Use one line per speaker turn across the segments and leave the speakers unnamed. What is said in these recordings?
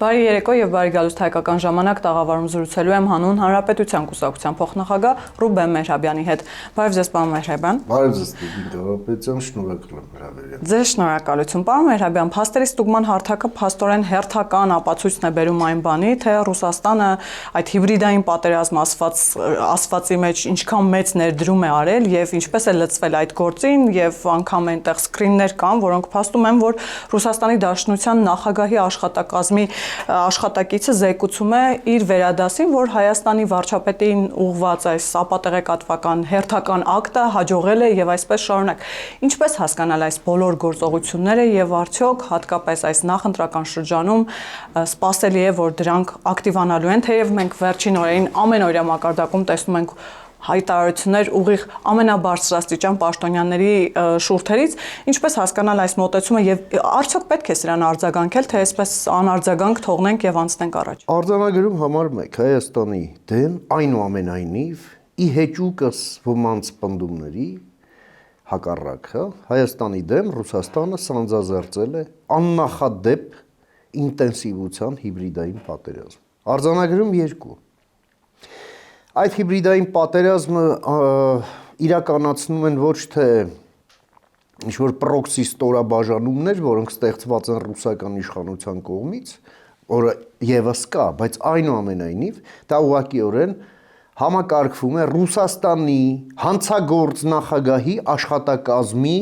Բարի երեկո եւ բարի գալուստ հայկական ժամանակ տաղավարում զրուցելու եմ Հանուն Հանրապետության կուսակցության փոխնախագահ Ռուբեն Մեհրաբյանի հետ։ Բարև ձեզ, պարոն Մեհրաբյան։
Բարև ձեզ, Հանրապետության, շնորհակալ եմ հրավերին։
Ձեզ շնորհակալություն։ Պարոն Մեհրաբյան, փաստերի ստուգման հարթակը փաստորեն հերթական ապացույցն է բերում այն բանի, թե Ռուսաստանը այդ հիբրիդային պատերազմ ասվածի մեջ ինչքան մեծ ներդրում է արել եւ ինչպես է լծվել այդ գործին եւ անգամ այնտեղ սկրիններ կան, որոնք փաստում են, որ Ռուսաստանի Դաշնության նախագահի աշխատակազմի աշխատակիցը զեկուցում է իր վերադասին, որ Հայաստանի վարչապետին ուղղված այս ապատեղեկատվական հերթական ակտը հաջողել է եւ այսպես շարունակ։ Ինչպես հասկանալ այս բոլոր գործողությունները եւ արդյոք հատկապես այս նախընտրական շրջանում սպասելի է, որ դրանք ակտիվանալու են, թեև մենք վերջին օրերին ամենօրյա մակարդակում տեսնում ենք հայտարարություններ ուղիղ ամենաբարձրաստիճան պաշտոնյաների շուրթերից, ինչպես հասկանալ այս մոտեցումը եւ արդյոք պետք է սրան արձագանքել, թե այսպես անարձագանք թողնենք եւ անցնենք առաջ։
Արձանագրում համար 1 Հայաստանի դեմ այնուամենայնիվ ի հեճուկս ոմանց պնդումների հակառակը Հայաստանի դեմ Ռուսաստանը սանձազերծել է աննախադեպ ինտենսիվության հիբրիդային պատերազմ։ Արձանագրում 2 Այդ հիբրիդային պատերազմը իրականացնում են ոչ թե ինչ-որ պրոքսի ստորաբաժանումներ, որոնք ստեղծված են ռուսական իշխանության կողմից, որը եւս կա, բայց այնուամենայնիվ դա ուղղակիորեն համակարգվում է Ռուսաստանի հանցագործ նախագահի աշխատակազմի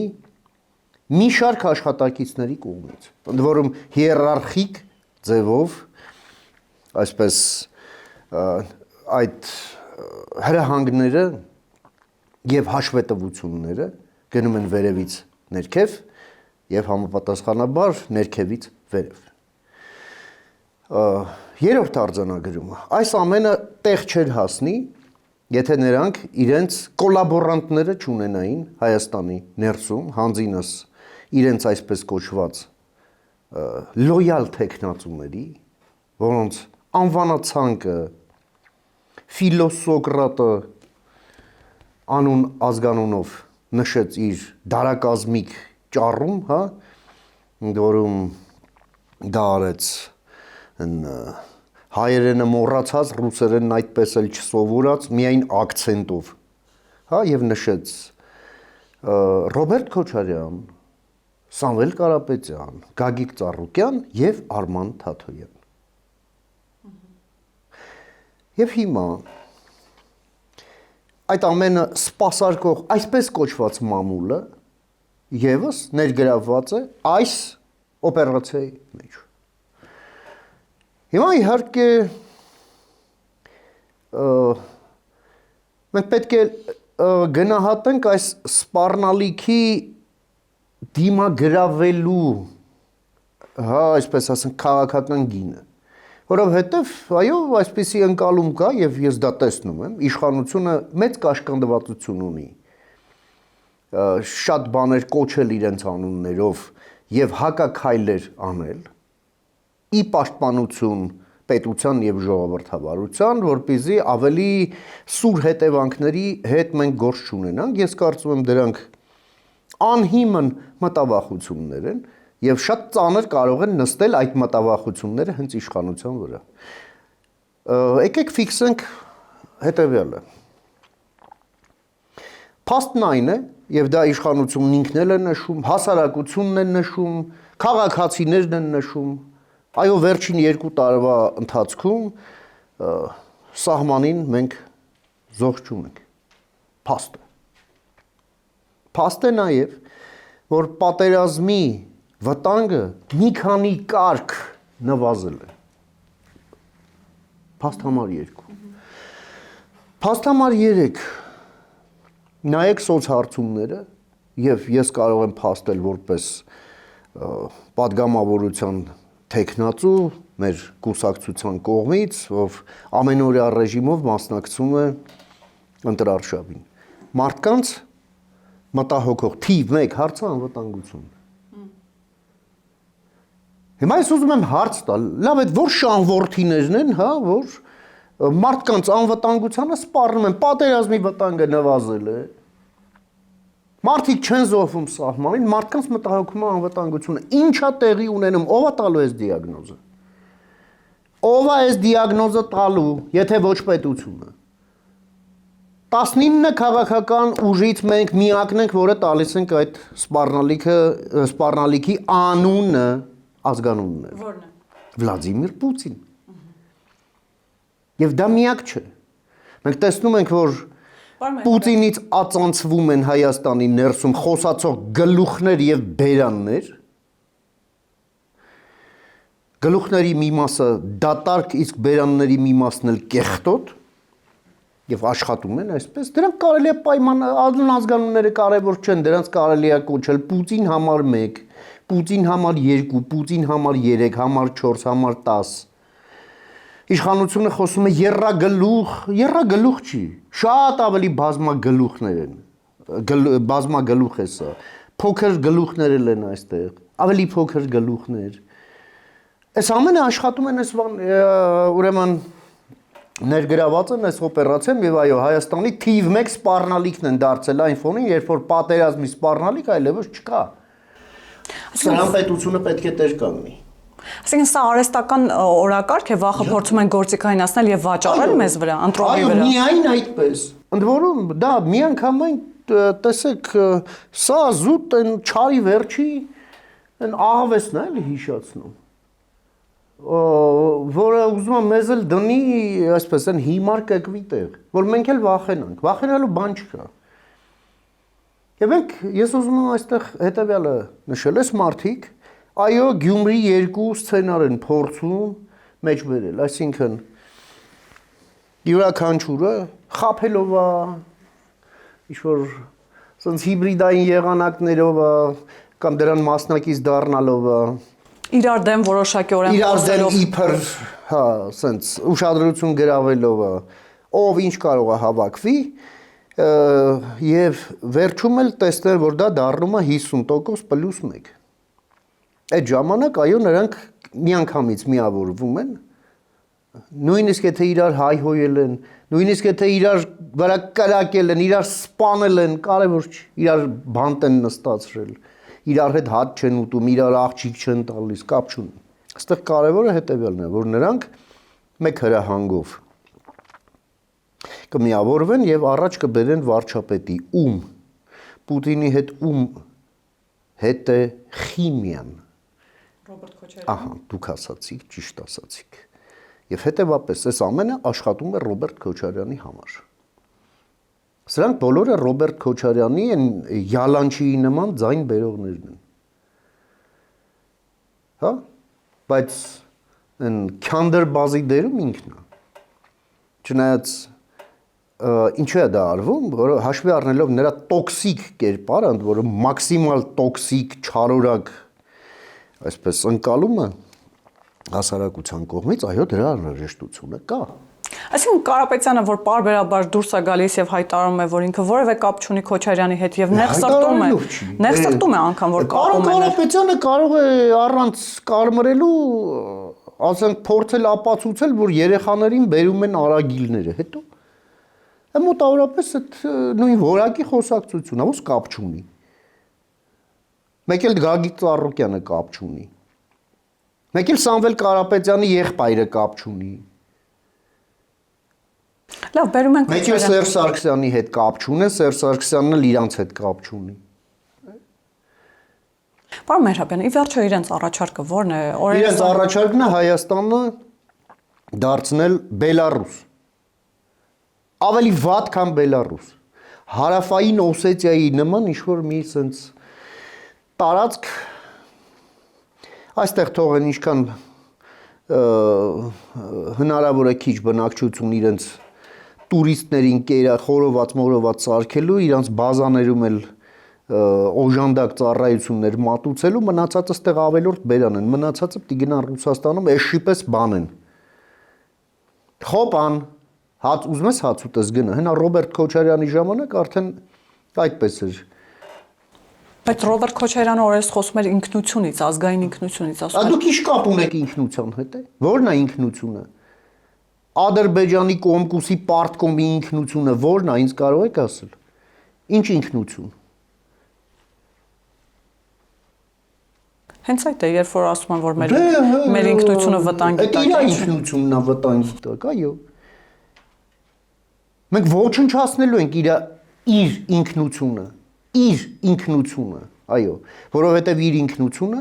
մի շարք աշխատակիցների կողմից, ընդ որում հիերարխիկ ձևով, այսպես այդ հրահանգները եւ հաշվետվությունները գնում են վերևից ներքև եւ համապատասխանաբար ներքևից վերև։ Երրորդ արձանագրումը այս ամենը տեղ չէր հասնի, եթե նրանք իրենց կոլաբորանտները չունենային Հայաստանի ներսում, հանձինս իրենց այսպես կոչված լոյալ տեխնացուների, որոնց անվանացանկը Ֆիլոսոկրատը անուն ազգանունով նշեց իր դարակազմիկ ճառում, հա, որում դա արեց հայերենը մոռացած, ռուսերենն այդպես էլ չսովորած, միայն ակցենտով, հա, եւ նշեց Ռոբերտ Քոչարյան, Սամվել Կարապետյան, Գագիկ Ծառուկյան եւ Արման Թաթոյան։ Եվ հիմա այդ ամենը սպասարկող այսպես կոչված մամուլը եւս ներգրավված է այս օպերացիայի մեջ։ Հիմա իհարկե մենք պետք է գնահատենք այս սպառնալիքի դիմագրավելու, հա, այսպես ասենք, քաղաքական գինը։ Որովհետև, այո, այսպիսի ընկալում կա եւ ես դա տեսնում եմ, իշխանությունը մեծ կաշկանդվածություն ունի շատ բաներ կոչել իրենց անուններով եւ հակաքայլեր անել ի պաշտպանություն պետության եւ ժողովրդավարության, որպեսզի ավելի սուր հետևանքների հետ մենք գործ չունենանք։ Ես կարծում եմ դրանք անհիմն մտավախություններ են եւ շատ ծանր կարող են նստել այդ մտավախությունները հենց իշխանության վրա։ Եկեք ֆիքսենք հետեւյալը։ Փաստն այն է, եւ դա իշխանությունն ինքն էլ է նշում, հասարակությունն է նշում, քաղաքացիներն են նշում, այո, վերջին 2 տարվա ընթացքում սահմանին մենք զոհ չունենք։ Փաստ է։ Փաստ է նաեւ, որ պատերազմի վտանգը մի քանի կարգ նվազել է։ Փաստ համար 2։ Փաստ համար 3 նայեք սոցհարցումները եւ ես կարող եմ փաստել որպես падգամավորության տեխնացու մեր կուսակցության կողմից, ով ամենօրյա ռեժիմով մասնակցում է ընտրարշավին։ Մարդկանց մտահոգող թիվ 1 հարցը անվտանգությունն է։ Հիմա ես ուզում եմ հարց տալ, լավ այդ որ շանվորդիներն են, հա, որ մարդկանց անվտանգությանը սպառնում են, պատերազմի վտանգը նվազել է։ Մարդիկ չեն զոհվում սահմանին, մարդկանց մտահոգում է անվտանգությունը։ Ինչա տեղի ունենում, ով է տալու այս դիագնոզը։ Ով է այս դիագնոզը տալու, եթե ոչ պետությունը։ 19 քաղաքական ուժից մենք միակն ենք, որը տալիս ենք այդ սպառնալիքի անունը, ազգանունն է։
Որն է։
Վլադիմիր Պուտին։ Եվ դա միակ չէ։ Մենք տեսնում ենք, որ Պուտինից ածանցվում են Հայաստանի ներսում խոսացող գլուխներ եւ բերաններ։ Գլուխների մի մասը դատարկ, իսկ բերանների մի մասն էլ կեղտոտ եւ աշխատում են այսպես։ Դրանք կարելի է ազգանունները կարևոր չեն, դրանց կարելի է կոչել Պուտին համար 1, Պուտին համար 2, Պուտին համար 3, համար 4, համար 10։ Իշխանությունը խոսում է երրագլուխ չի, շատ ավելի բազմագլուխներ են, բազմագլուխ է սա, փոքր գլուխներ են այստեղ, ավելի փոքր գլուխներ, այս ամենը աշխատում են այս ուրեմն ներգրաված են այս օպերացիայում եւ այո, Հայաստանի թիվ 1 սպառնալիքն են դարձել այն ֆոնին, երբ որ պատերազմի սպառնալիք այլևս չկա, սրան պետությունը պետք է տեր կանգնի։
Այսինքն սա արհեստական օրակարգ է, վախը փորձում են գործիքայնացնել եւ վաճառել մեզ վրա, ընտրողի վրա։
Այո, միայն այդպես։ Ընդ որում, դա միանգամայն տեսեք, սա զուտ են չարի վերջի են ահավեսն է էլի հիշացնում։ Որը ուզում է մեզ էլ դնի, այսպես են հիմար կկվի տեղ, որ մենք էլ վախենանք։ Վախենալու բան չկա։ Եվ ես ուզում եմ այստեղ հետեւյալը նշել, այս մարդիկ այո, Գյումրի 2 սցենար են փորձում մեջ բերել, այսինքն յուրաքանչյուրը խափելով է, ինչ-որ սենց հիբրիդային եղանակներով է, կամ դրան մասնակից դառնալով է,
իրար դեմ որոշակիորեն
իրար դեմ իբր, հա, սենց ուշադրություն գրավելով է, ով ինչ կարող է հավաքվի, եւ վերջում էլ տեսնել, որ դա դառնում է 50% պլյուս 1։ Այդ ժամանակ այո նրանք միանգամից միավորվում են, նույնիսկ եթե իրար հայհոյել են, նույնիսկ եթե իրար վրա կրակել են, իրար սպանել են, կարևոր չի, իրար բանտ են նստացրել, իրար հետ հաց չեն ուտում, իրար աղջիկ չեն տալիս, կապ չունի։ Այստեղ կարևորը հետևյալն է, որ նրանք մեկ հրահանգով կմիավորվեն եւ առաջ կբերեն վարչապետի Պուտինի հետ հետ է խիմիան։
Ռոբերտ Քոչարյան։
Ահա, դուք ասացիք, ճիշտ ասացիք։ Եվ հետևաբար այս ամենը աշխատում է Ռոբերտ Քոչարյանի համար։ Սրանք բոլորը Ռոբերտ Քոչարյանի են յալանչիի նման ձայն բերողներն են։ Հա? Բայց այն քանդեր բազի դերում ինքն է։ Չնայած ինչու է դա արվում, որ հաշվի առնելով նրա տոքսիկ կերպարը, ընդ որում մաքսիմալ տոքսիկ չարորակ այսպես ընկալումը հասարակության կողմից, այո, դրա անհրաժեշտությունը կա։
Այսինքն Կարապետյանը, որ պարբերաբար դուրս է գալիս եւ հայտարարում է, որ ինքը որևէ կապ չունի Քոչարյանի հետ եւ նեղսրտում է անգամ, որ կապում է։
Կարապետյանը կարող է առանց կարմրելու, ասենք, փորձել ապացուցել, որ երեխաներին բերում են արագիլները, հետո մոտավորապես այդ նույն որակի խոսակցությունն է, ոնց կապ չունի։ Մեկ էլ Գագիկ Ծառուկյանը կապ չունի։ Մեկ էլ Սամվել Կարապետյանի եղբայրը կապ չունի։
Լավ, բերում ենք
Մեկ էլ Սերժ Սարգսյանի հետ կապ չունեն, Սերժ Սարգսյանն էլ իրանց հետ կապ չունի։
Պարոն Մեհրաբյան, ի վերջո իրենց առաջարկը ո՞րն է։
Իրենց առաջարկն է Հայաստանը դարձնել Բելարուս։ Ավելի վատ, քան Բելարուս։ Հարավային Օսետիայի նման ինչ-որ մի սենց տարածք այստեղ թողեն ինչքան հնարավոր է քիչ բնակչություն իրենց տուրիստներին խորոված մորոված սարքելու, իրենց բազաներում էլ օժանդակ ծառայություններ մատուցելու, մնացածը ստեղ ավելորդ բերան են, մնացածը պիտի գնան Ռուսաստանում էշի պես բան են։ Խոպան, հաց ուզում ես հաց ուտես գնա, հենա Ռոբերտ Քոչարյանի ժամանակ արդեն այդպես էր։
Բայց Ռոբերտ Քոչարյանը օրես խոսում էր ինքնությունից, ազգային ինքնությունից, ասում էր։
Դուք ի՞նչ կապ ունեք ինքնության հետ, է։ Ո՞րն է ինքնությունը։ Ադրբեջանի Կոմկուսի պարտկոմի ինքնությունը ո՞րն է, ինձ կարող եք ասել։ Ինչ ինքնություն։
Հենց այդ է, երբ որ ասում են, որ մեր ինքնությունը վտանգի տակ է։
Դա իր ինքնությունն է վտանգի տակ, այո։ Մենք ոչնչացնելու ենք իր ինքնությունը, այո, որովհետև իր ինքնությունը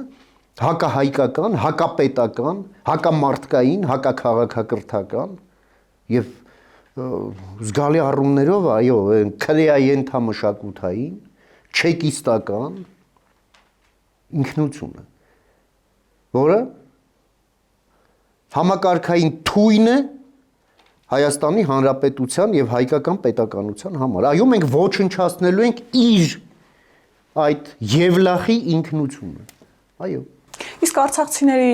հակահայկական, հակապետական, հակամարտկային, հակաքաղաքակրթական եւ զգալի առումներով, այո, քրեայենթամշակութային, չեկիստական ինքնությունը, որը համակարգային թույն է Հայաստանի Հանրապետության եւ հայկական պետականության համար։ Այո, մենք ոչնչացնելու ենք իր այդ Եվլախի ինքնությունը։ Այո։
Իսկ արցախցիների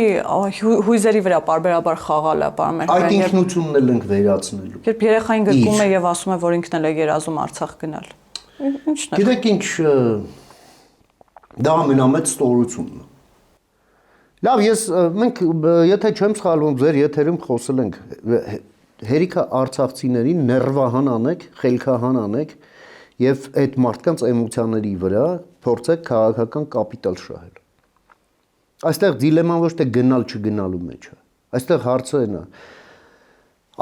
հույզերի վրա պարբերաբար խաղալ է, պարոն Մերհարյան։
Այդ ինքնությունն էլ ենք վերացնելու։
Երբ երեխային գրկում է եւ ասում է, որ ինքն էլ է երազում Արցախ գնալ։ Ի՞նչն է։
Գիտեք ինչ, դա ամենամեծ ստորությունն է։ Լավ, մենք եթե չեմ սխալվում, ձեր եթերում խոսել ենք, հերիքը արցախցիներին ներվահան անեք, խելքահան անեք եւ այդ մարդկանց էմոցիաների վրա փորձեք քաղաքական կապիտալ շահել։ Այստեղ դիլեման ոչ թե գնալ չգնալու մեջ է։ Այստեղ հարցը այն է.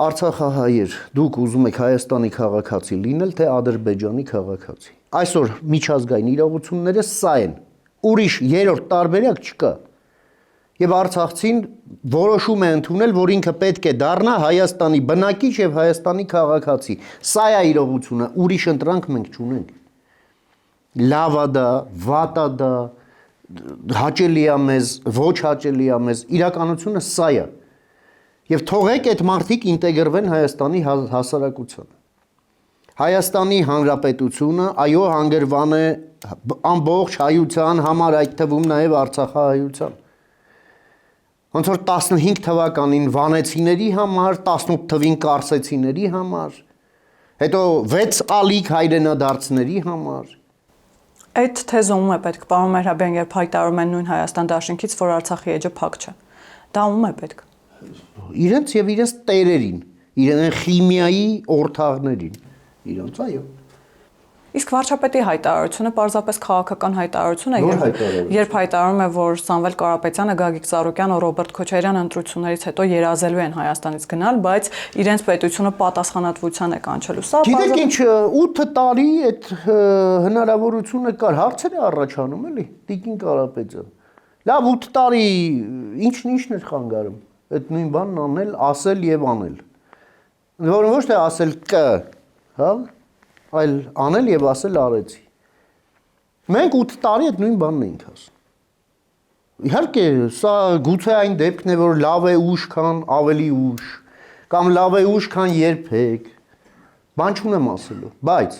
Արցախահայեր, դուք ուզում եք Հայաստանի քաղաքացի լինել, թե Ադրբեջանի քաղաքացի։ Այսօր միջազգային իրողությունները սա են։ Ուրիշ երրորդ տարբերակ չկա։ Եվ արցախցին որոշում է ընդունել, որ ինքը պետք է դառնա Հայաստանի բնակիչ եւ Հայաստանի քաղաքացի։ Սա է իրողությունը, ուրիշ ընտրանք մենք չունենք։ Լավ է դա, վատ է դա, հաճելի է մեզ, ոչ հաճելի է մեզ, իրականությունը սա է։ Եվ թողեք այդ մարդիկ ինտեգրվեն Հայաստանի հասարակությանը։ Հայաստանի Հանրապետությունը, այո, հանգրվան է ամբողջ հայության համար, այդ թվում նաև Արցախահայության։ Ոնց որ 15 թվականին վանեցիների համար, 18 թվին կարսեցիների համար, հետո 6 ալիք հայրենադարձների համար։
Այդ թեզը ում է պետք, պարոն Մերհարյան, երբ հայտարարում են նույն Հայաստան Դաշնքից, որ Արցախի էջը փակ չէ։ Դա ում է պետք։
Իրենց եւ իրենց տերերին, իրեն խիմիայի օրթաղներին, իրենց, այո։
Իսկ վարչապետի հայտարարությունը պարզապես քաղաքական հայտարարություն է, երբ հայտարարում է, որ Սամվել Կարապետյանը, Գագիկ Ծառուկյանը, Ռոբերտ Քոչարյանը ընտրություններից հետո երազելու են Հայաստանից գնալ, բայց իրենց պետությունը պատասխանատվության է կանչելու։ Սա
Գիտեք ինչ, 8 տարի այդ հնարավորությունը կար, հարցեր է առաջանում, էլի, Տիկին Կարապետյան։ Լավ 8 տարի ինչն էր խանգարում։ Այդ նույն բանն անել, ասել եւ անել։ Որը ոչ թե ասել կ, հա, այլ անել եւ ասել արեցի։ Մենք 8 տարի այդ նույն բանն ենք ասում։ Իհարկե, սա գուցե այն դեպքն է, որ լավ է ուշ, քան ավելի ուշ, կամ լավ է ուշ, քան երբեք։ Բան չունեմ ասելու, բայց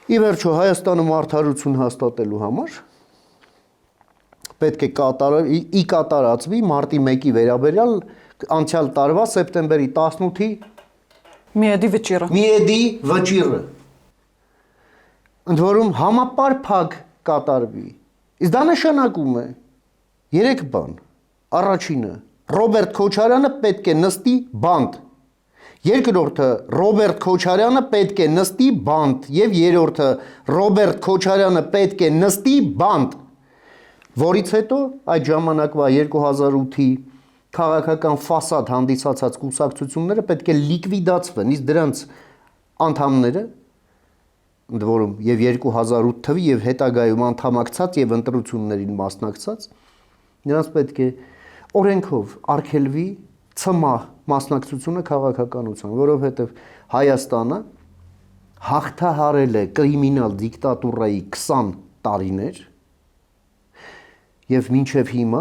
ի վերջո Հայաստանում արդարություն հաստատելու համար պետք է կատարածվի մարտի 1-ի վերաբերյալ անցյալ տարվա սեպտեմբերի 18-ի
Միեդի
վճիռը։ Ընդ որում համապարփակ կատարվի։ Իսկ դա նշանակում է 3 բան։ Առաջինը Ռոբերտ Քոչարյանը պետք է նստի բանտ։ Երկրորդը Ռոբերտ Քոչարյանը պետք է նստի բանտ եւ երրորդը Ռոբերտ Քոչարյանը պետք է նստի բանտ։ Որից հետո այդ ժամանակվա 2008-ի քաղաքական ֆասադ հանդիսացած կուսակցությունները պետք է լիկվիդացվեն, իսկ դրանց անդամները, ընդ որում եւ 2008 թվի եւ հետագայում անդամակցած եւ ընտրություններին մասնակցած, նրանց պետք է օրենքով արգելվի ցմահ մասնակցությունը քաղաքականության, որովհետեւ Հայաստանը հաղթահարել է կրիմինալ դիկտատուրայի 20 տարիներ եւ մինչեւ հիմա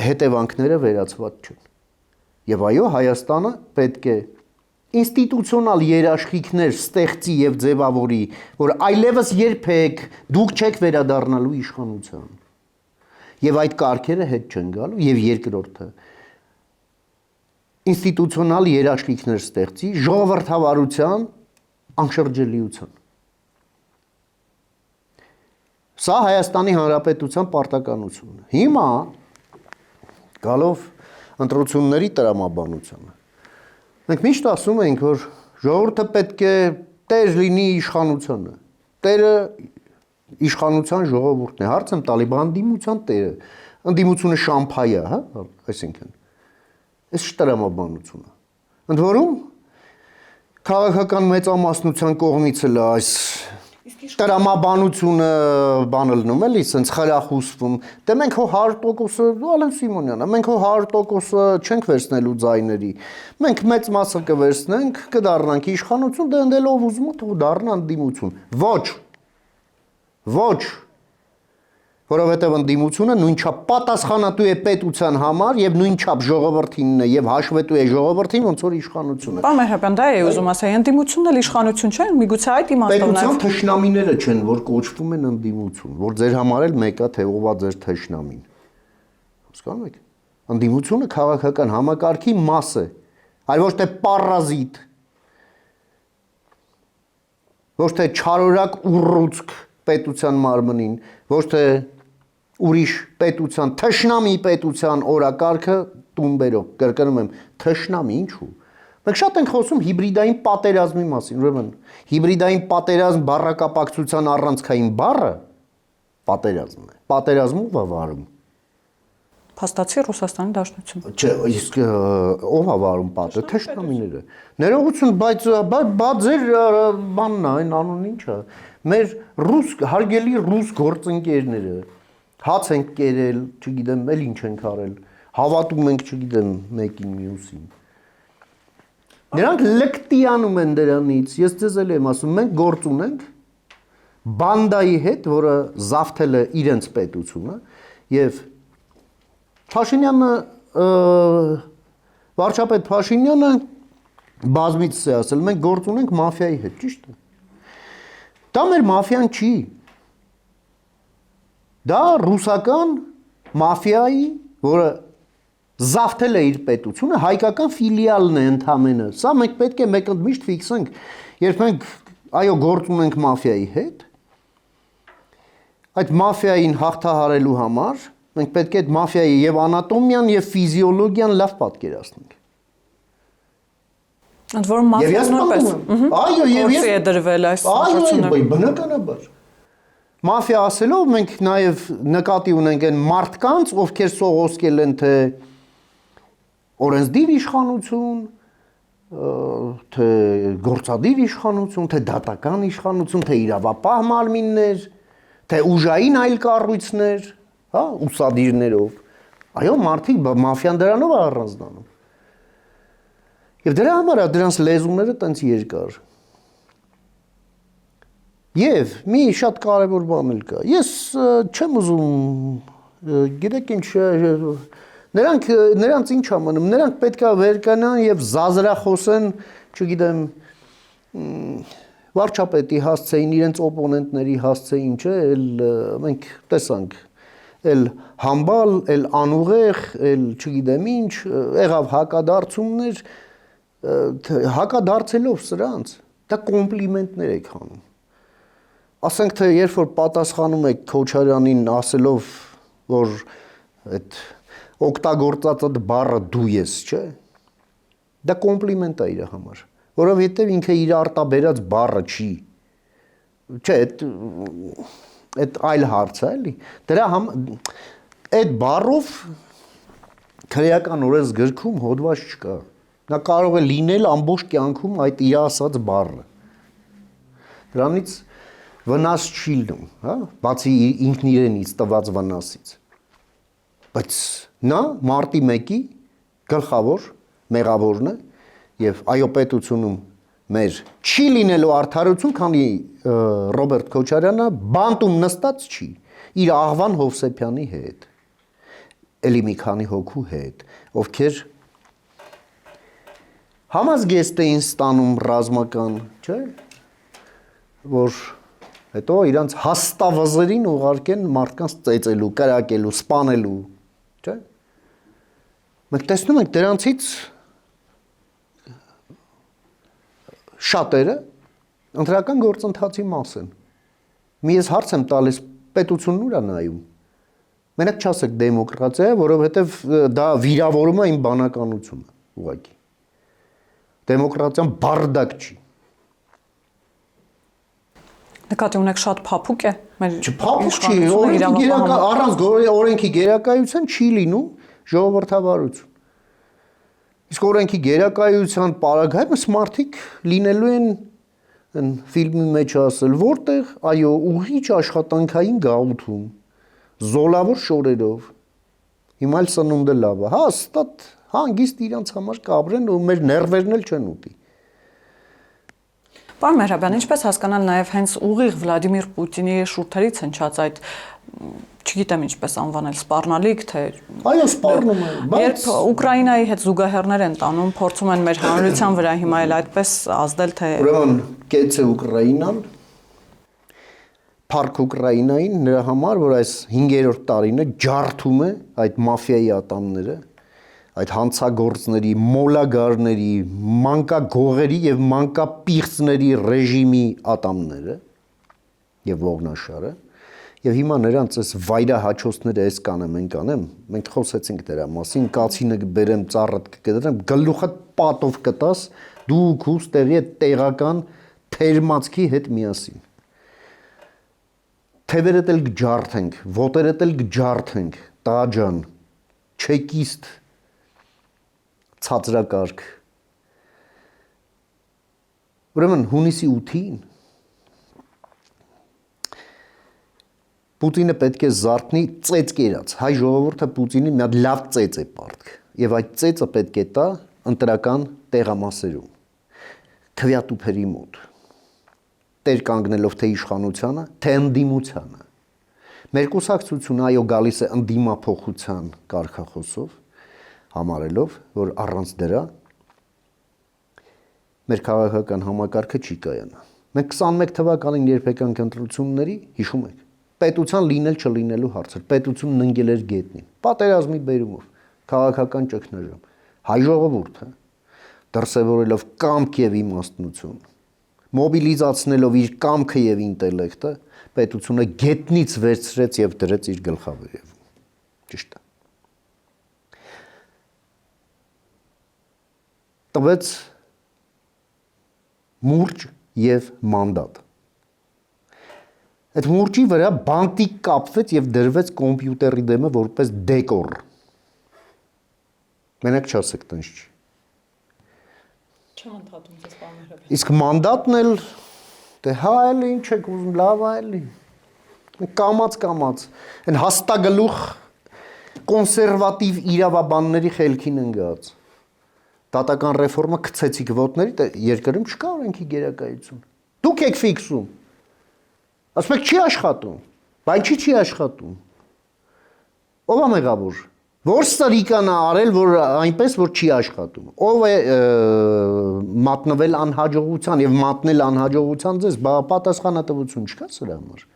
հետևանքները վերացված չեն։ Եվ այո, Հայաստանը պետք է ինստիտուցիոնալ երաշխիքներ ստեղծի եւ ձևավորի, որ այլևս երբեք դուք չեք վերադառնալու իշխանության։ Եվ այդ կարգերը հետ չեն գալու, եւ երկրորդը ինստիտուցիոնալ երաշխիքներ ստեղծի ժողովրդավարության անշրջելիության։ Սա Հայաստանի Հանրապետության պարտականությունն է։ Հիմա գալով ընտրությունների տրամաբանությանը։ Մենք միշտ ասում ենք, որ ժողովուրդը պետք է տեր լինի իշխանությանը։ Տերը իշխանության ժողովուրդն է, հարց եմ տալի, բան դիմության տերը, ընդդիմությունը շամփայա, հա, այսինքն, այս շտրամաբանությունը, ընդ որում, քաղաքական մեծամասնության կողմից էլ այս տրամաբանությունը բանը լնում էլի, սենց խրախուսվում, դե մենք հո 100%-ը, Ալեն Սիմոնյանը, մենք հո 100%-ը չենք վերցնելու ձայների, մենք մեծ մասը կվերցնենք, կդառնանք իշխանություն, դե ընդել ով ուզում ու դառնա ընդդիմություն, ոչ, որովհետև ընդդիմությունը նույնչափ պատասխանատու է պետության համար եւ նույնչափ ժողովրդինն է եւ հաշվետու է ժողովրդին, ոնց որ իշխանությունը։
Պարոն Մեհրաբյան, դա է ուզում ասել, ընդդիմությունն էլ իշխանություն չէ, միգուցե այդ իմաստով
Պետության
նաև
թշնամիները չեն, որ կոչվում են ընդդիմություն, որ ձեր համար էլ մեկա թե ով է ձեր թշնամին։ Հասկանում եք։ Ընդդիմությունը քաղաքական համակարգի մաս է, այլ ոչ թե պարազիտ, ոչ թե չարորակ ուռուցք պետության մարմնին, ոչ թե ուրիշ պետության, թշնամի պետության օրակարգը տուն բերող, կրկնում եմ, թշնամի ինչու։ Մենք շատ ենք խոսում հիբրիդային պատերազմի մասին, ուրեմն հիբրիդային պատերազմ բառակապակցության առանցքային բառը պատերազմն է։ Պատերազմը ով է վարում։
փաստացի Ռուսաստանի Դաշնությունը։
Չէ, իսկ ով է վարում պատը, թշնամիները։ Ներողություն, բայց ձեր բանն է, այն անունն ինչ է։ Մեր հարգելի ռուս գործընկերները հաց ենք կերել, չգիտեմ, էլ ինչ ենք արել, հավատում ենք, չգիտեմ, մեկին մյուսին։ Նրանք լկտիանում են դրանից, ես ձեզ էլ եմ ասում, մենք գործ ունենք բանդայի հետ, որը զավթել է իրենց պետությունը, եւ Փաշինյանը, վարչապետ Փաշինյանը բազմիցս է ասել, մենք գործ ունենք մաֆիայի հետ, ճիշտ է։ Դա մեր մաֆիան չի։ Դա ռուսական մաֆիայի, որը զավթել է իր պետությունը, հայկական ֆիլիալն է ընդամենը։ Սա մենք պետք է միշտ ֆիքսենք, երբ մենք այո գործ ունենք մաֆիայի հետ, այդ մաֆիային հաղթահարելու համար մենք պետք է այդ մաֆիայի եւ անատոմիան եւ ֆիզիոլոգիան լավ պատկերացնենք։
Ընդ որում մաֆիան նույնպես։
Այո, եւ ես
է դրվել այս
այո, բնականաբար։ Մաֆիա ասելով մենք նաեւ նկատի ունենք այն մարդկանց, ովքեր սողոսկել են թե օրենսդիր իշխանություն, թե գործադիր իշխանություն, թե դատական իշխանություն, թե իրավապահ մարմիններ, թե ուժային այլ կառույցներ, հա, ուսադիրներով։ Այո, մարդիկ մաֆիան դրանով է առանձնանում։ Եվ դրա համար է դրանց լեզուները տենց երկար։ Եվ մի շատ կարևոր բան էլ կա։ Ես չեմ ուզում, գիտեք ինչ, նրանց ինչ ամնում, նրանք պետք է վերկանան եւ զազրախոսեն, չգիտեմ, վարչապետի հասցեին, իրենց օպոնենտների հասցեին, չէ, մենք տեսանք, էլ համբալ, էլ անուղեղ, էլ չգիտեմ ինչ, եղավ հակադարձումներ, հակադարձելով սրանց, դա կոմպլիմենտներ եք անում։ Ասենք թե երբ որ պատասխանում եք Քոչարյանին ասելով, որ այդ օգտագործած այդ բառը դու ես, չէ։ Դա կոմպլիմենտ է իր համար, որովհետև ինքը իր արտաբերած բառը չի։ Չէ, այդ այլ հարց է, էլի։ Դրա այդ բառով քրեական օրենսգրքում հոդված չկա։ Նա կարող է լինել ամբողջ կյանքում այդ իր ասած բառը։ Դրանից վնաս չի լինում, հա, բացի ինքն իրենից տված վնասից։ Բայց նա մարտի 1-ի գլխավոր մեղավորն է եւ այո պետությունում մեր չի լինելու արդարություն, քանի Ռոբերտ Քոչարյանը բանտում նստած չի իր աղվան Հովսեփյանի հետ, էլի մի քանի հոգու հետ, ովքեր համազգեստ էին ստանում ռազմական, չէ, որ հետո իրանց հաստավազերին ուղարկեն մարդկանց ծեծելու, կրակելու, սպանելու, չէ։ Մենք տեսնում ենք դրանցից շատերը ընտրական գործընթացի մաս են։ Մի ես հարց եմ տալիս, պետությունն ուր է նայում։ Մենակ չասեք դեմոկրատիա, որովհետև դա վիրավորում է իմ բանականությունը, ուղղակի։ Դեմոկրատիան բարդակ չի։
Նկատի ունեք շատ փափուկ է մեր
Չփափուկ չի, օրենքի գերակա առանց օրենքի գերակայության չի լինում ժողովրդավարություն։ Իսկ օրենքի գերակայության պարագայում մարդիկ լինելու են ֆիլմի մեջ ասել, որտեղ այո, ուղիչ աշխատանքային գաղութում, զոլավոր շորերով, հիմա էլ սնունդը լավ է, հաստատ հանգիստ իրանց համար կապրեն ու մեր ներվերն էլ չեն ուտի։
Պարոն Մեհրաբյան, ինչպես հասկանալ նաև հենց ուղիղ Վլադիմիր Պուտինի շուրթերից հնչած այդ, չգիտեմ ինչպես անվանել, սպառնալիք, թե
Այո, սպառնում է, բայց
երբ Ուկրաինայի հետ զուգահեռներ են տանում, փորձում են մեր հանրության վրա հիմա էլ այդպես ազդել, թե
ուրեմն կեց է Ուկրաինան, Փառք Ուկրաինային նրա համար, որ այս 5-րդ տարին է ջարդում է այդ մաֆիայի ատամները, այդ հանցագործների, մոլագարների, մանկագողերի եւ մանկապիղծների ռեժիմի ատամները եւ ողնաշարը եւ հիմա նրանց այս վայրահաչոցները էս կանեմ, մենք խոսեցինք դրա մասին, կացինը բերեմ, ծառդ կգդրեմ, գլուխդ պատով կտաս, դու քուս տեղի այդ տեղական թերմացքի հետ միասին։ Թևերդ էլ գջարդենք, ոտերդ էլ գջարդենք, տաջան, չեկիստ ցածրակարգ։ Ուրեմն հունիսի 8-ին Պուտինը պետք է զարթնի ծեծ կերած։ Հայ ժողովուրդը Պուտինին մի հատ լավ ծեծ է պարտք։ Եվ այդ ծեծը պետք է տա ընտրական տեղամասերում։ Քվյատուփերի մոտ։ Տեր կանգնելով թե իշխանությանը, թե ընդդիմությանը։ Մեր կուսակցությունը այո գալիս է ընդդիմափոխության կարգախոսով, համարելով, որ առանց դրա մեր քաղաքական համակարգը չի կայանա։ Մենք 21 թվականին երբեկան ընտրությունների հիշում եք, պետության լինել չլինելու հարցեր, պետությունն ընկել էր գետնին, պատերազմի բերումով, քաղաքական ճգնաժամ, հայ ժողովուրդը դրսևորելով կամք եւ իմաստնություն, մոբիլիզացնելով իր կամքը եւ ինտելեկտը, պետությունը գետնից վերցրեց եւ դրեց իր գլխավերևում։ Ճիշտ է։ Տվեց մուրճ եւ մանդատ։ Այդ մուրճի վրա բանտիկ կապվեց եւ դրվեց կոմպյուտերի դեմը որպես դեկոր։ Մենակ չասեք տնջ չի։
Չընդհատում ես պարոն Մեհրաբյան։
Իսկ մանդատն էլ դե հա էլ ինչ եք ուզում, լավ էլի։ Կամած, այն հաստագլուխ կոնսերվատիվ իրավաբանների խելքին ընկած։ Դատական ռեֆորմը գցեցիք ոտների, երկրում չկա օրենքի գերակայություն։ Դուք եք ֆիքսում։ Ասում եք չի աշխատում, բայց չի աշխատում։ Ո՞վ է մեղավոր։ Որ սրիկանա արել, որ այնպես որ չի աշխատում։ Ո՞վ է մատնվել անհաջողության եւ մատնել անհաջողության ձեզ, պատասխանատվություն չկա սրա համար։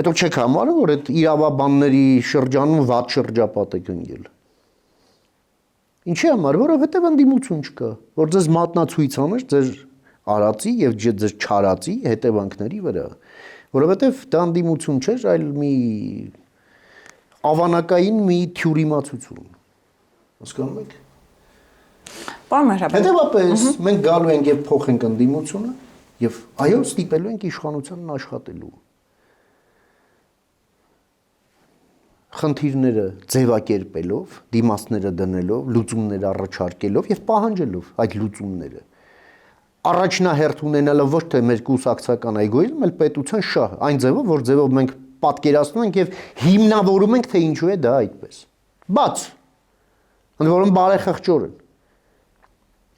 Հետո չեք համարում, որ այդ իրավաբանների շրջանում վատ շրջապատ եք ընկել։ Ինչի համար, որովհետեւ ընդդիմություն չկա, որ ձեզ մատնացույց աներ ձեր արածի եւ ձեր չարածի հետևանքների վրա, որովհետեւ դա ընդդիմություն չէր, այլ մի ավանակային մի թյուրիմացություն։ Հասկանում եք։
Պարոն Մեհրաբյան։
Հետևաբար մենք գալու ենք եւ փոխենք ընդդիմությունը եւ այո ստիպելու ենք իշխանությանն աշխատելու։ Խնդիրները ձևակերպելով, դիմացները դնելով, լուծումներ առաջարկելով եւ պահանջելով այդ լուծումները։ Առաջնահերթ ունենալը ոչ թե մեր կուսակցական էգոիզմ, այլ պետության շահ, այն ձևով, որ ձևով մենք պատկերացնում ենք եւ հիմնավորում ենք, թե ինչու է դա այդպես։ Բաց։ Ընդ որում բարեխղճորեն։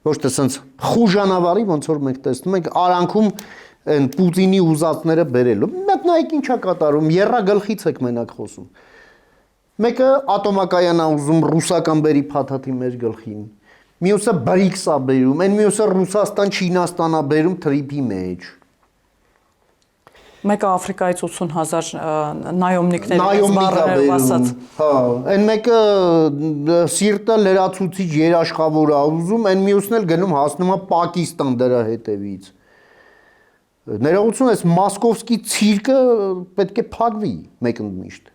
Ոչ թե sense խուժանավարի, ոնց որ մենք տեսնում ենք արանքում այն Պուտինի ուզածները բերելու։ Մեկ նայեք ինչա կատարում, երրագլխից եք մենակ խոսում։ Մեկը ատոմակայան է ուզում ռուսական բերի փաթաթի մեր գլխին։ Մյուսը BRICS է բերում, այն մյուսը Ռուսաստան, Չինաստան է բերում թրիփի մեջ։
Մեկը Աֆրիկայից 80,000 նայոմնիկներ
ասած։ Հա, այն մեկը սիրտը լրացուցիչ երաշխավոր է ուզում, այն մյուսն էլ գնում հասնում է Պակիստան դրա հետևից։ Ներողություն, այս մոսկովսկի ցիրկը պետք է փակվի մեկընդմիշտ։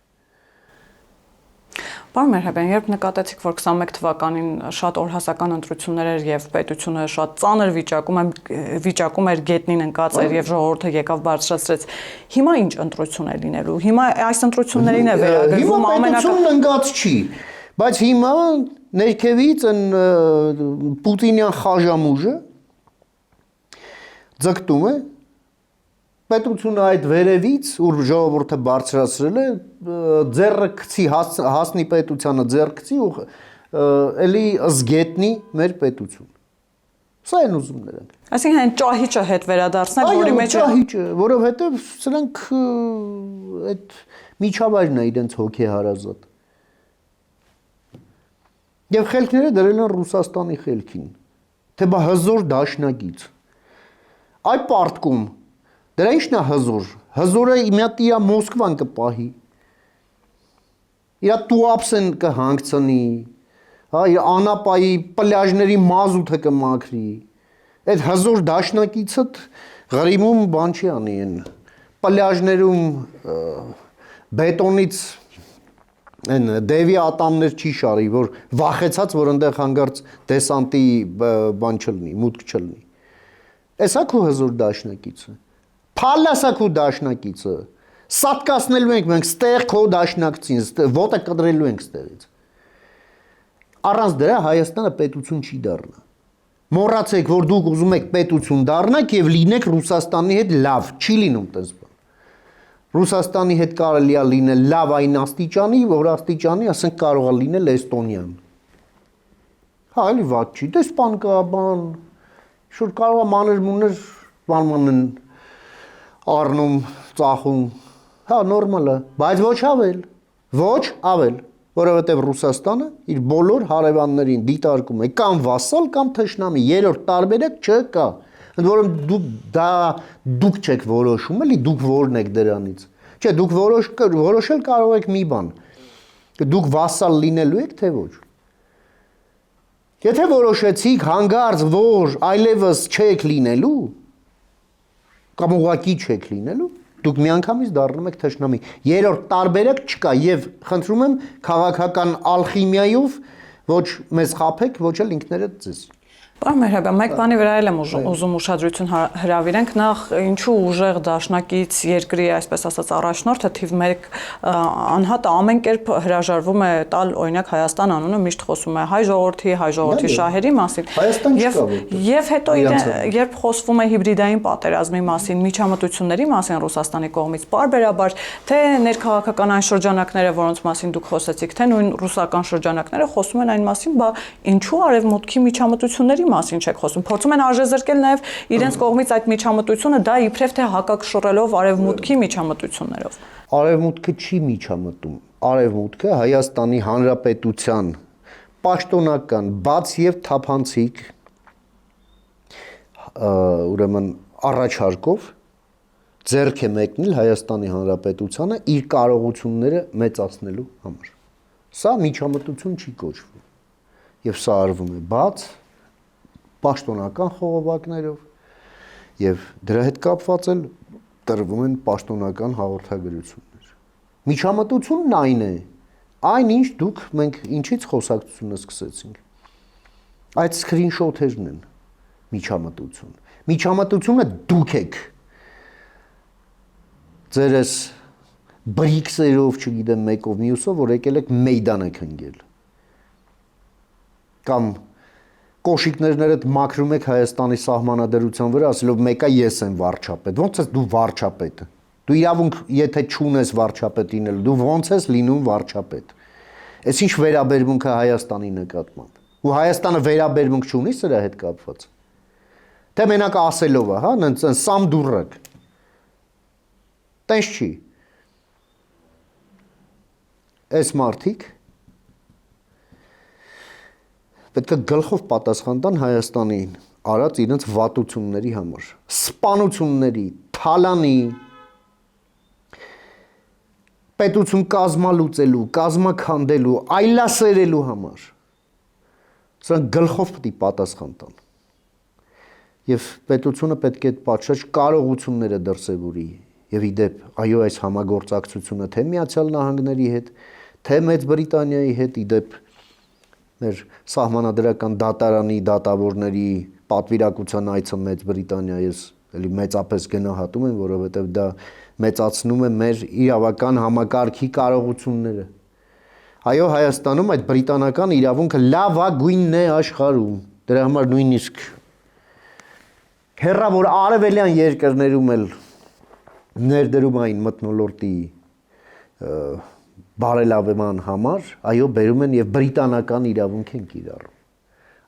Պարոն Մերհաբյան, երբ նկատեցիք, որ 21 թվականին շատ օրհասական ընտրություններ էր եւ պետությունը շատ ծանր վիճակում էր, գետնին ընկած էր եւ ժողովուրդը եկավ բարձրացրեց, հիմա ինչ ընտրություն է լինելու։ Հիմա այս ընտրություններին է վերագրվում
պետությունն ընկած չի, բայց հիմա ներքևից են Պուտինյան խաժամուժը ձգտում է պետությունը այդ վերևից, ուր ժողովուրդը բարձրացրել է, ձեռը գցի հասնի պետությանը ձեռ գցի ու էլի զգետնի մեր պետություն։ Սա են ուզում նրանք։
Այսինքն այն ճահիճը հետ վերադարձնել, որի մեջ
ճահիճը, որովհետև սրանք այդ միջավայրն է իրենց հոգեհարազատ։ Եվ խելքները դրել են Ռուսաստանի խելքին, թե բա հզոր դաշնակից։ Այդ պարտքում դրա ինչն է հզոր։ Հզորը իմիատ իրա Մոսկվան կպահի։ Իրա տուապսեն կհանգցնի, հա, իր անապայի պլաժների մազութը կմաքրի։ Այդ հզոր դաշնակիցը Ղրիմում բան չի անի են։ Պլաժներում բետոնից այն դևի ատամներ չի շարի, որ վախեցած, որ այնտեղ հանգարց դեսանտի բան չլինի, մուտք չլինի։ Էսա քո հզոր դաշնակիցը։ Փալասա քո դաշնակիցը։ Սատկացնելու ենք մենք ստեղ քո դաշնակցին, ոտը կտրելու ենք ստեղից։ Առանց դրա Հայաստանը պետություն չի դառնա։ Մոռացեք, որ դուք ուզում եք պետություն դառնաք եւ լինեք Ռուսաստանի հետ լավ, չի լինում տես բան։ Ռուսաստանի հետ կարելի է լինել լավ այն աստիճանի, որ աստիճանի, ասենք կարող է լինել Էստոնիան։ Հա, էլի վատ չի, դեսպան կա, բան, շուտ կարող է մանր-մուներ բանմանն առնում, ծախում, հա, նորմալ է, բայց ոչ ավել, որովհետև Ռուսաստանը իր բոլոր հարևաններին դիտարկում է կամ վասալ, կամ թշնամի, երրորդ տարբերակ չկա, ընդ որում դուք չեք որոշում, էլի դուք որն եք դրանից, չէ, դուք որոշել կարող եք մի բան, դուք վասալ լինելու եք, թե ոչ, եթե որոշեցիք հանգարց, որ այլևս չեք լինելու, կամ ուղղակի չեք լինելու, դուք միանգամից դառնում եք թշնամի։ Երրորդ տարբերակ չկա եւ խնդրում եմ քաղաքական ալխիմիայով ոչ մեզ խափեք, ոչ էլ ինքներդ ձեզ։
Պարոն Մերհաբյան, մեկ բանի վրա էլ եմ ուզում ուշադրություն հրավիրենք, նախ ինչու ուժեղ դաշնակից երկրի, այսպես ասած, առաջնորդը թիվ 1 անհատը ամեն կերպ հրաժարվում է տալ օրինակ Հայաստան անունը, միշտ խոսում է հայ ժողովրդի շահերի մասին։
Հայաստան չկա
Եվ հետո երբ խոսվում է հիբրիդային պատերազմի մասին, միջամտությունների մասին Ռուսաստանի կողմից, պարբերաբար թե ներքաղաքական այն շրջանակները, որոնց մասին դուք խոսեցիք, թե նույն ռուսական շրջանակները խոսում են այն մասին, բա ինչու արևմուտքի միջամտությունների մասին չեք խոսում։ Փորձում են արժեզրկել նաև իրենց կողմից այդ միջամտությունը, դա իբրև թե հակակշռելով արևմուտքի միջամտություններով։
Արևմուտքը չի միջամտում։ Արևմուտքը Հայաստանի Հանրապետության պաշտոնական, բաց եւ թափանցիկ ուրեմն առաջարկով ձեռք է մեկնել Հայաստանի Հանրապետությանը իր կարողությունները մեծացնելու համար։ Սա միջամտություն չի կոչվում։ Եվ սա արվում է բաց պաշտոնական խողովակներով եւ դրա հետ կապված էլ տրվում են պաշտոնական հաղորդագրություններ։ Միջամտությունն այն է, այնինչ դուք մենք ինչից խոսակցությունը սկսեցինք։ Այդ սկրինշոթերն են միջամտություն։ Միջամտությունը դուք եք ձերս բրիքսերով, չգիտեմ, մեկով մյուսով, որ եկել եք մեյդան եք ընկել։ Կամ կոշիկներդ մաքրում եք Հայաստանի սահմանադրության վրա, ասելով մեկը ես եմ վարչապետ։ Ոնց ես դու վարչապետը։ Դու իրավունք եթե չունես վարչապետ լինելու, դու ոնց ես լինում վարչապետ։ Այս ինչ վերաբերմունք է Հայաստանի նկատմամբ։ Ու Հայաստանը վերաբերմունք չունի սրա հետ կապված։ Թե մենակ ասելով է, հա, սամ դուրակ։ Տես չի։ Այս մարդիկ պետք է գլխով պատասխան տան Հայաստանին արած իրենց վատությունների համար, սպանությունների, թալանի, պետություն կազմալուծելու, կազմաքանդելու, այլասերելու համար։ Սրանք գլխով պետք է պատասխան տան։ Եվ պետությունը պետք է այդ պատշաճ կարողությունները դրսևորի։ Եվ իդեպ, այո, այս համագործակցությունը թե Միացյալ Նահանգների հետ, թե Մեծ Բրիտանիայի հետ իդեպ մեր սահմանադրական դատարանի դատավորների պատվիրակության այցը Մեծ Բրիտանիա ես էլի մեծապես գնահատում եմ, որովհետև դա մեծացնում է մեր իրավական համակարգի կարողությունները։ Այո, Հայաստանում այդ բրիտանական իրավունքը լավագույնն է աշխարհում։ Դրա համար նույնիսկ հեռավոր արևելյան երկրներում էլ ներդրում այն մթնոլորտի բարելավման համար, այո, բերում են եւ բրիտանական իրավունք են կիրառում։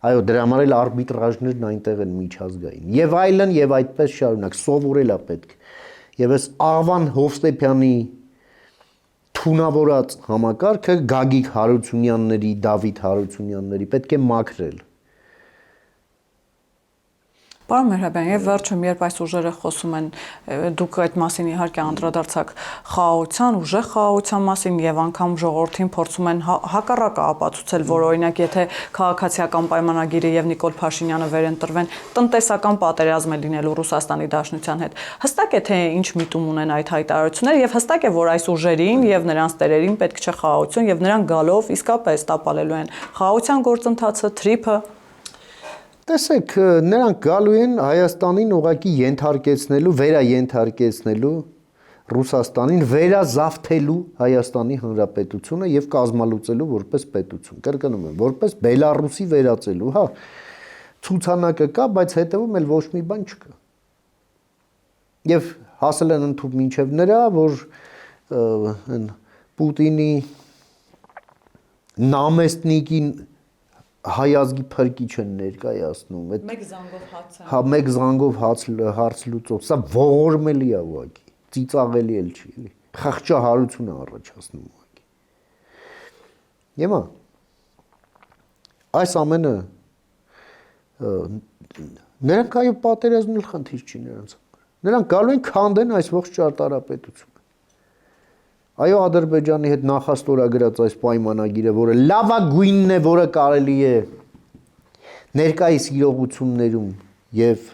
Այո, դրա համար էլ արբիտրաժներն այնտեղ են միջազգային։ Եվ այլն եւ այդպես շարունակ սովորելա պետք։ Եվ այս Աղվան Հովսեփյանի թունավորած համակարգը Գագիկ Հարությունյանների, Դավիթ Հարությունյանների պետք է մաքրել։
Պարոն Մեհրաբյան, եւ վերջում, երբ այս ուժերը խոսում են, դուք այդ մասին իհարկե անդրադարձաք խաղաղության, ուժեղ խաղաղության մասին եւ անգամ ժողովրդին փորձում են հակառակը ապացուցել, որ օրինակ եթե քաղաքացիական պայմանագիրը եւ Նիկոլ Փաշինյանը վերընտրվեն, տնտեսական պատերազմ է լինելու Ռուսաստանի Դաշնության հետ։ Հստակ է թե ինչ միտում ունեն այդ հայտարարությունները եւ հստակ է, որ այս ուժերին եւ նրանց տերերին պետք չէ խաղաղություն եւ նրանք գալով իսկապես տապալելու են խաղաղության գործընթացը, թրիփը։
Տեսեք, նրանք գալու են Հայաստանին ուղղակի ենթարկեցնելու, վերաենթարկեցնելու Ռուսաստանին, վերազավթելու Հայաստանի Հանրապետությունը եւ կազմալուծելու որպես պետություն։ Կրկնում եմ, որպես Բելարուսի վերածելու, հա, ցուցանակը կա, բայց հետևում էլ ոչ մի բան չկա։ Եվ հասել են ընդհանուր մինչև նրա, որ այն Պուտինի նամեստնիկին հայազգի փրկիչ են ներկայացնում, այդ
Մեկ զանգով հաց է։
հա մեկ զանգով հարց լուծող, սա ողորմելի է ուղղակի, ծիծաղելի էլ չի, էլի, խղճահարություն է առաջացնում ուղղակի։ Եմա այս ամենը նրանք այո պատերազմն էլ խնդիր չի նրանց համար։ Նրանք գալու են քանդեն այս ողջ ճարտարապետությունը։ Այո, Ադրբեջանի հետ նախաստորագրած այս պայմանագիրը, որը լավագույնն է, որը կարելի է ներկայիս իրողություններում եւ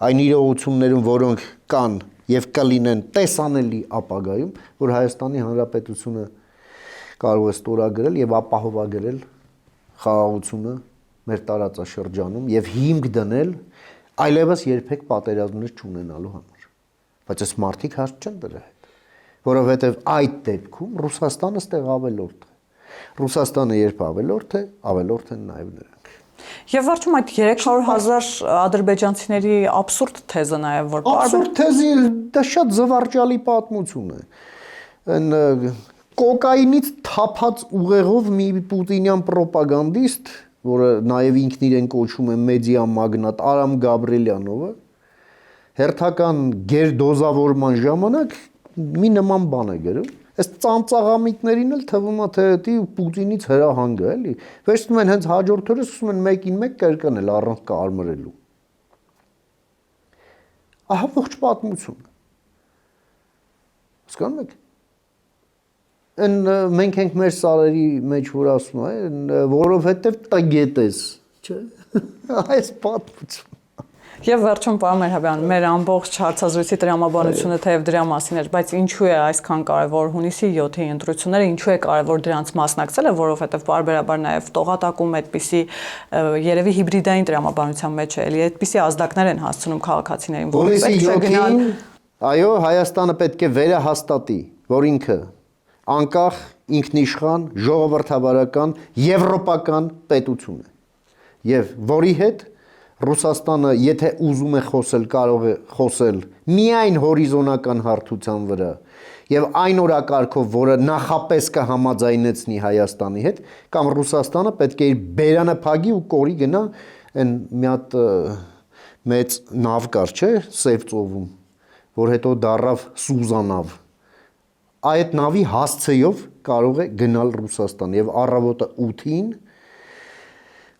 այն իրողություններում, որոնք կան եւ կլինեն տեսանելի ապագայում, որ Հայաստանի Հանրապետությունը կարող է ստորագրել եւ ապահովագրել խաղաղությունը մեր տարածաշրջանում եւ հիմք դնել այլևս երբեք պատերազմներ չունենալու համար։ Բայց այս մարդիկ հարց չեն դրա հետ, որովհետև այդ դեպքում Ռուսաստանը ստեղ ավելորդ է։ Ռուսաստանը երբ ավելորդ են նաև նրանք։
Եվ վերջում այդ 300,000 ադրբեջանցիների աբսուրդ թեզը նաև որ
աբսուրդ թեզի դա շատ զվարճալի պատմություն է։ Այն կոկայինից թափած ուղեղով մի պուտինյան պրոպագանդիստ, որը նաև ինքն իրեն կոչում է մեդիա մագնատ Արամ Գաբրելյանովը, հերթական գերդոզավորման ժամանակ մի նման բան է գրում։ Այս ծանծաղամիտներին էլ թվում է թե դի Պուտինից հրահանգ է, էլի։ Վերցնում են հենց հաջորդ օրը սկսում են մեկին մեկ կրկնել առանց կարմրելու։ Ահա ողջ պատմությունը։ Հասկանում եք։ Այն մենք ենք մեր սարերի մեջ որ ասում է, որովհետև տգետ ես, չէ՞։ Այս պատմություն։
Եվ վերջում պարոն Մեհրաբյան, մեր ամբողջ հարցազրույցի տրամաբանությունը թեև դրա մասին էր, բայց ինչու է այսքան կարևոր հունիսի 7-ի ընտրությունները, ինչու է կարևոր դրանց մասնակցելը, որովհետև պարբերաբար նաև տողատակում այդպիսի երևի հիբրիդային տրամաբանության մեջ է, էլի այդպիսի ազդակներ են հասցնում քաղաքացիներին, որ
պետք է գնալ։ Այո, Հայաստանը պետք է վերահաստատի, որ ինքը անկախ, ինքնիշխան, ժողովրդավարական, եվրոպական պետություն է։ Եվ որի հետ Ռուսաստանը, եթե ուզում է խոսել, կարող է խոսել միայն հորիզոնական հարթության վրա եւ այն օրակարգով, որը նախապես կհամաձայնեցնի Հայաստանի հետ, կամ Ռուսաստանը պետք է իր բերանը փագի ու կորի գնա այն մի հատ մեծ նավ կար, չէ, Սև ծովում, որ հետո դառավ Սուզանավ։ Այդ նավի հասցեով կարող է գնալ Ռուսաստան եւ առավոտը 8-ին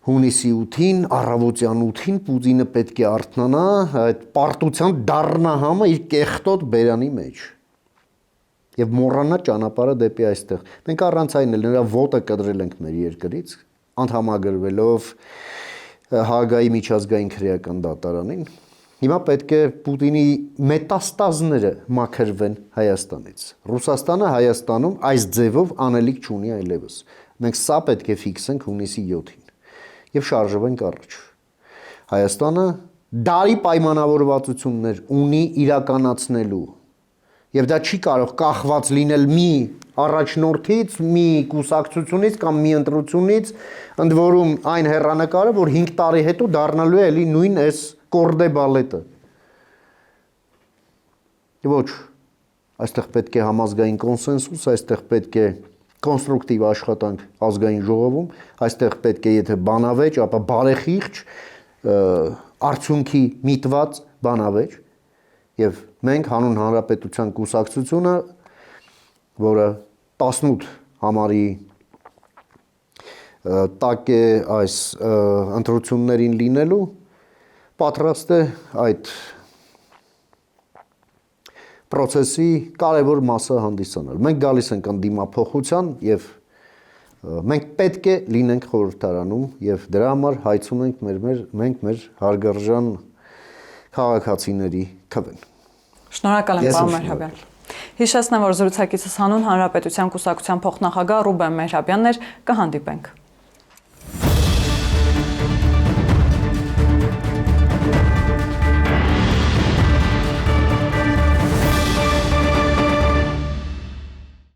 հունիսի 8-ին, առավոտյան 8-ին Պուտինը պետք է արթնանա այդ պարտության դառնահամը իր կեղտոտ բերանի մեջ եւ մոռանա ճանապարհը դեպի այստեղ։ Մենք առանց այն էլ նրա ոտը կտրել ենք մեր երկրից, անդամագրվելով Հաագայի միջազգային քրեական դատարանին Հիմա պետք է Պուտինի մետաստազները մաքրվեն Հայաստանից։ Ռուսաստանը Հայաստանում այս ձևով անելիք չունի այլևս։ Մենք սա պետք է ֆիքսենք հունիսի 7-ին եւ շարժվենք առաջ։ Հայաստանը դարի պայմանավորվածություններ ունի իրականացնելու եւ դա չի կարող կախված լինել մի առաջնորդից, մի կուսակցությունից կամ մի ընտրությունից, ընդ որում այն հեռանկարը, որ 5 տարի հետո դառնալու է էլի նույն այս կորդե բալետը։ Ոչ, այստեղ պետք է համազգային կոնսենսուս, այստեղ պետք է կոնստրուկտիվ աշխատանք ազգային ժողովում, այստեղ պետք է եթե բանավեճ, ապա բարեխիղճ, արդյունքի միտված բանավեճ, եւ մենք հանուն հանրապետության կուսակցությունը, որը 18 համարի տակ է այս ընտրություններին լինելու, պատրաստ է այդ process-ի կարևոր մասը հանդիսանալ։ Մենք գալիս ենք ընդդիմափոխության եւ մենք պետք է լինենք խորհրդարանում եւ դրա համար հայցում ենք մենք մեր հարգարժան քաղաքացիների քվեն։
Շնորհակալ եմ, պարոն Մեհրաբյան։ Հիշեցնեմ, որ զրուցակիցս հանուն Հանրապետության կուսակցության փոխնախագահ Ռուբեն Մեհրաբյանն էր, կհանդիպենք։